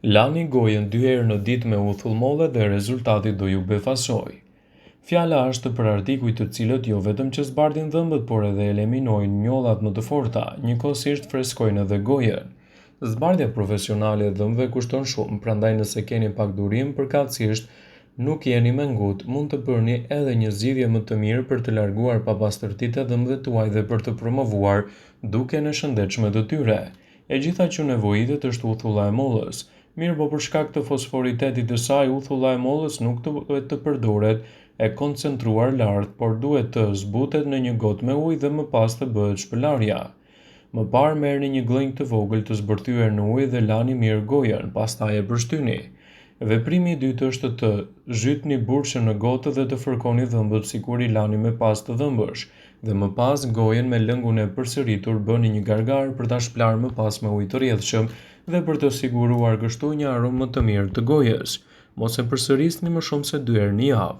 Lani gojën 2 herë në ditë me uthullmolle dhe rezultati do ju befasojë. Fjala është për artikuj të cilët jo vetëm që zbardhin dhëmbët, por edhe eliminojnë mjollat më të forta, njëkohësisht freskojnë edhe gojën. Zbardhja profesionale e dhëmbëve kushton shumë, prandaj nëse keni pak durim, përkatësisht nuk jeni me ngut, mund të bëni edhe një zgjidhje më të mirë për të larguar papastërtitë e dhëmbëve tuaj dhe për të promovuar duken e shëndetshme të tyre. E gjitha që nevojitet është uthulla e mollës. Mirë, po për shkak të fosforitetit të saj, uthulla e mollës nuk duhet të përdoret e koncentruar lart, por duhet të zbutet në një gotë me ujë dhe më pas të bëhet shpëlarja. Më parë merrni një gllënjë të vogël të zbërthyer në ujë dhe lani mirë gojën, pastaj e përshtyni. Veprimi i dytë është të zhytni burqen në gotë dhe të fërkoni dhëmbët sikur i lani me pastë të dhëmbësh, dhe më pas gojën me lëngun e përsëritur bëni një gargar për ta shplarë më pas me ujë të rrjedhshëm dhe për të siguruar kështu një aromë më të mirë të gojës. Mos e përsërisni më shumë se 2 herë në javë.